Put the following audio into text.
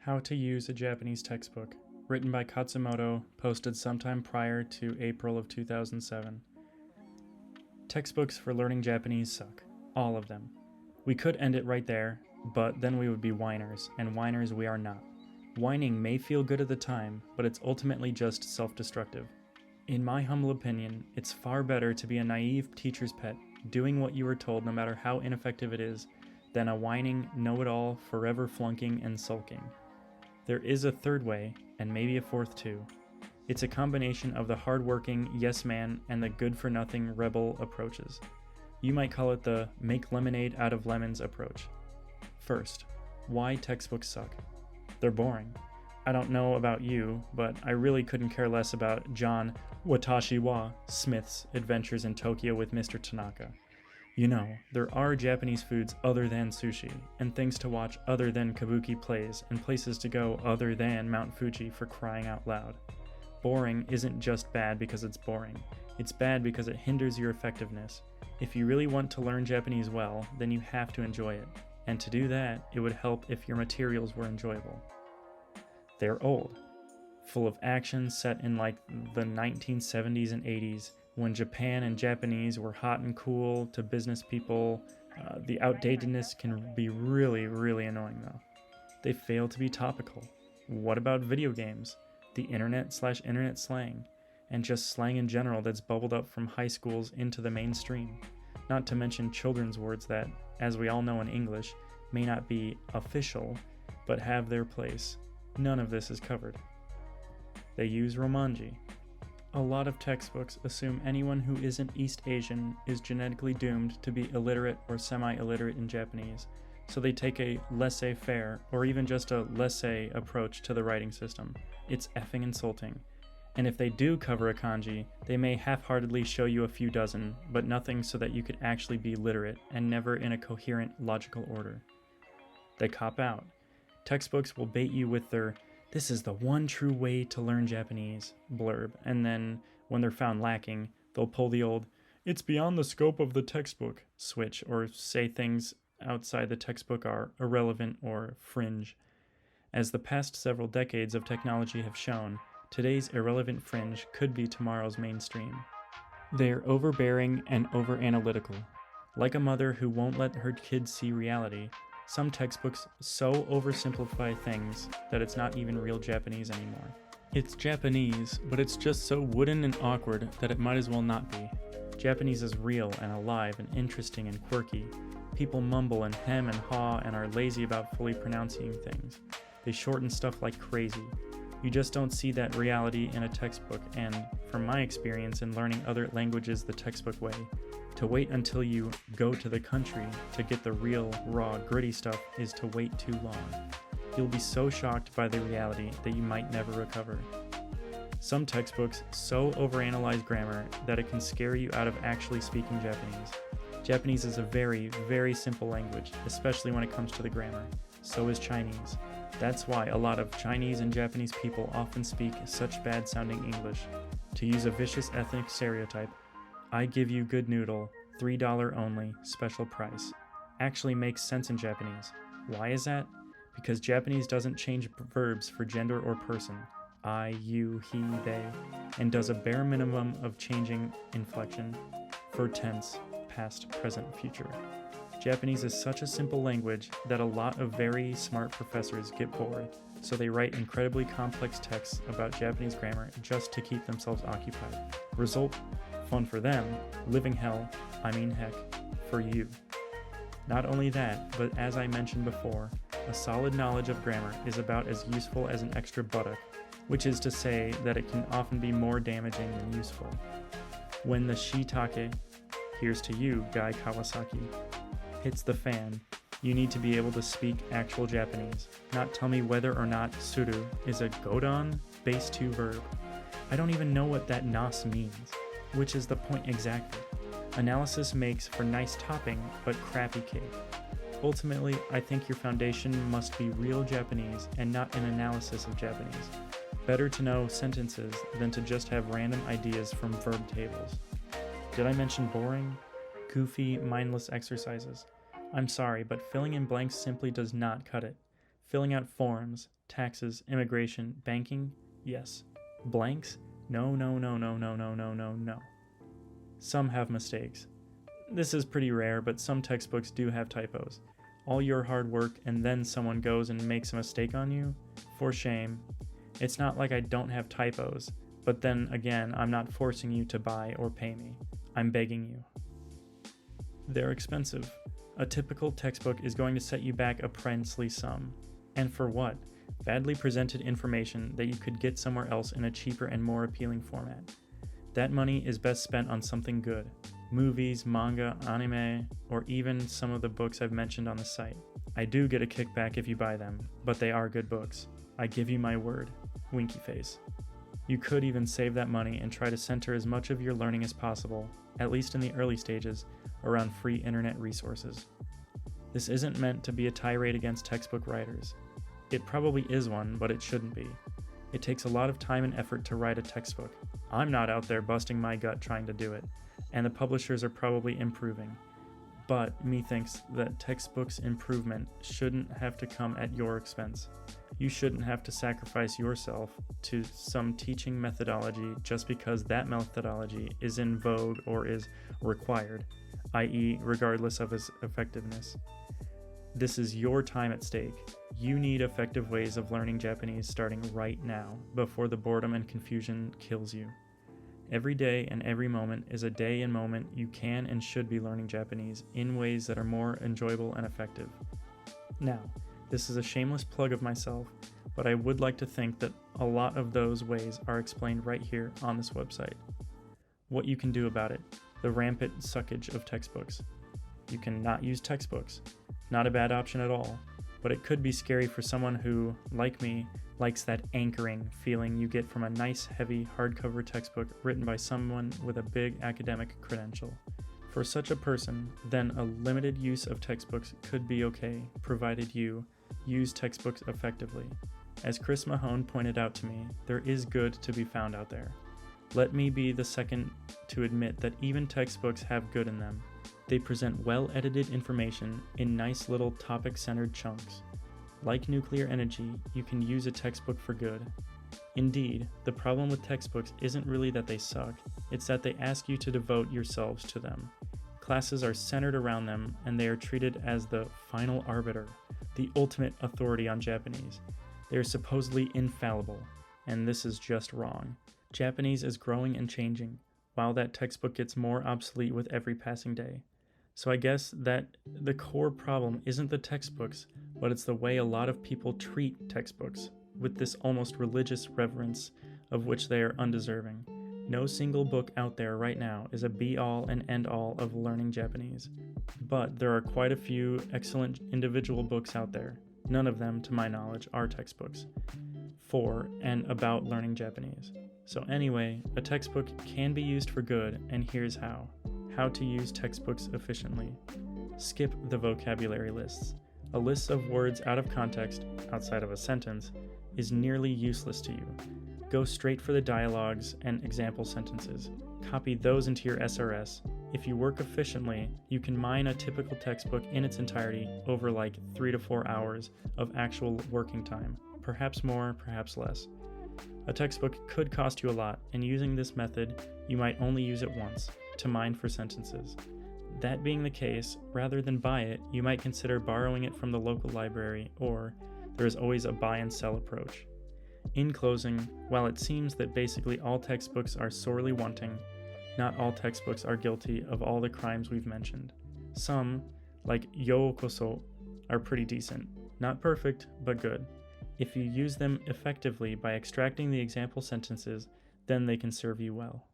How to Use a Japanese Textbook, written by Khatzumoto, posted sometime prior to April of 2007. Textbooks for learning Japanese suck. All of them. We could end it right there, but then we would be whiners, and whiners we are not. Whining may feel good at the time, but it's ultimately just self-destructive. In my humble opinion, it's far better to be a naive teacher's pet, doing what you were told no matter how ineffective it is, than a whining, know-it-all, forever flunking and sulking. There is a third way, and maybe a fourth too. It's a combination of the hard-working yes man and the good-for-nothing rebel approaches. You might call it the make lemonade out of lemons approach. First, why textbooks suck. They're boring. I don't know about you, but I really couldn't care less about John Watashi wa Smith's Adventures in Tokyo with Mr. Tanaka. You know, there are Japanese foods other than sushi, and things to watch other than kabuki plays, and places to go other than Mount Fuji, for crying out loud. Boring isn't just bad because it's boring. It's bad because it hinders your effectiveness. If you really want to learn Japanese well, then you have to enjoy it. And to do that, it would help if your materials were enjoyable. They're old, full of action set in like the 1970s and 80s, when Japan and Japanese were hot and cool to business people. The outdatedness can be really, really annoying though. They fail to be topical. What about video games? The internet/internet slang, and just slang in general that's bubbled up from high schools into the mainstream. Not to mention children's words that, as we all know in English, may not be official, but have their place. None of this is covered. They use romanji. A lot of textbooks assume anyone who isn't East Asian is genetically doomed to be illiterate or semi-illiterate in Japanese, so they take a laissez-faire or even just a laissez approach to the writing system. It's effing insulting. And if they do cover a kanji, they may half-heartedly show you a few dozen, but nothing so that you could actually be literate and never in a coherent, logical order. They cop out. Textbooks will bait you with their "this is the one true way to learn Japanese" blurb, and then, when they're found lacking, they'll pull the old "it's beyond the scope of the textbook" switch, or say things outside the textbook are irrelevant or fringe. As the past several decades of technology have shown, today's irrelevant fringe could be tomorrow's mainstream. They're overbearing and over-analytical. Like a mother who won't let her kids see reality, some textbooks so oversimplify things that it's not even real Japanese anymore. It's Japanese, but it's just so wooden and awkward that it might as well not be. Japanese is real and alive and interesting and quirky. People mumble and hem and haw and are lazy about fully pronouncing things. They shorten stuff like crazy. You just don't see that reality in a textbook, and from my experience in learning other languages the textbook way, to wait until you go to the country to get the real, raw, gritty stuff is to wait too long. You'll be so shocked by the reality that you might never recover. Some textbooks so overanalyze grammar that it can scare you out of actually speaking Japanese. Japanese is a very, very simple language, especially when it comes to the grammar. So is Chinese. That's why a lot of Chinese and Japanese people often speak such bad-sounding English. To use a vicious ethnic stereotype, "I give you good noodle, $3 only, special price," actually makes sense in Japanese. Why is that? Because Japanese doesn't change verbs for gender or person, I, you, he, they, and does a bare minimum of changing inflection for tense, past, present, future. Japanese is such a simple language that a lot of very smart professors get bored, so they write incredibly complex texts about Japanese grammar just to keep themselves occupied. Result: fun for them, living hell, heck, for you. Not only that, but as I mentioned before, a solid knowledge of grammar is about as useful as an extra buttock, which is to say that it can often be more damaging than useful. When the shiitake, here's to you, Guy Kawasaki, hits the fan, you need to be able to speak actual Japanese, not tell me whether or not suru is a godon base 2 verb. I don't even know what that nas means, which is the point exactly. Analysis makes for nice topping, but crappy cake. Ultimately, I think your foundation must be real Japanese and not an analysis of Japanese. Better to know sentences than to just have random ideas from verb tables. Did I mention boring? Goofy, mindless exercises? I'm sorry, but filling in blanks simply does not cut it. Filling out forms, taxes, immigration, banking? Yes. Blanks? No, no, no, no, no, no, no, no, no. Some have mistakes. This is pretty rare, but some textbooks do have typos. All your hard work and then someone goes and makes a mistake on you? For shame. It's not like I don't have typos, but then again, I'm not forcing you to buy or pay me. I'm begging you. They're expensive. A typical textbook is going to set you back a princely sum. And for what? Badly presented information that you could get somewhere else in a cheaper and more appealing format. That money is best spent on something good. Movies, manga, anime, or even some of the books I've mentioned on the site. I do get a kickback if you buy them, but they are good books. I give you my word. Winky face. You could even save that money and try to center as much of your learning as possible, at least in the early stages, around free internet resources. This isn't meant to be a tirade against textbook writers. It probably is one, but it shouldn't be. It takes a lot of time and effort to write a textbook. I'm not out there busting my gut trying to do it, and the publishers are probably improving. But me thinks that textbooks' improvement shouldn't have to come at your expense. You shouldn't have to sacrifice yourself to some teaching methodology just because that methodology is in vogue or is required, i.e., regardless of its effectiveness. This is your time at stake. You need effective ways of learning Japanese starting right now, before the boredom and confusion kills you. Every day and every moment is a day and moment you can and should be learning Japanese in ways that are more enjoyable and effective. Now, this is a shameless plug of myself, but I would like to think that a lot of those ways are explained right here on this website. What you can do about it, the rampant suckage of textbooks. You can not use textbooks. Not a bad option at all, but it could be scary for someone who, like me, likes that anchoring feeling you get from a nice, heavy, hardcover textbook written by someone with a big academic credential. For such a person, then a limited use of textbooks could be okay, provided you use textbooks effectively. As Chris Mahone pointed out to me, there is good to be found out there. Let me be the second to admit that even textbooks have good in them. They present well-edited information in nice little topic-centered chunks. Like nuclear energy, you can use a textbook for good. Indeed, the problem with textbooks isn't really that they suck, it's that they ask you to devote yourselves to them. Classes are centered around them, and they are treated as the final arbiter, the ultimate authority on Japanese. They are supposedly infallible, and this is just wrong. Japanese is growing and changing, while that textbook gets more obsolete with every passing day. So I guess that the core problem isn't the textbooks, but it's the way a lot of people treat textbooks, with this almost religious reverence of which they are undeserving. No single book out there right now is a be-all and end-all of learning Japanese, but there are quite a few excellent individual books out there. None of them, to my knowledge, are textbooks for and about learning Japanese. So anyway, a textbook can be used for good, and here's how. How to use textbooks efficiently. Skip the vocabulary lists. A list of words out of context, outside of a sentence, is nearly useless to you. Go straight for the dialogues and example sentences. Copy those into your SRS. If you work efficiently, you can mine a typical textbook in its entirety over like 3 to 4 hours of actual working time. Perhaps more, perhaps less. A textbook could cost you a lot, and using this method, you might only use it once, to mine for sentences. That being the case, rather than buy it, you might consider borrowing it from the local library, or there is always a buy and sell approach. In closing, while it seems that basically all textbooks are sorely wanting, not all textbooks are guilty of all the crimes we've mentioned. Some, like Yokoso, are pretty decent. Not perfect, but good. If you use them effectively by extracting the example sentences, then they can serve you well.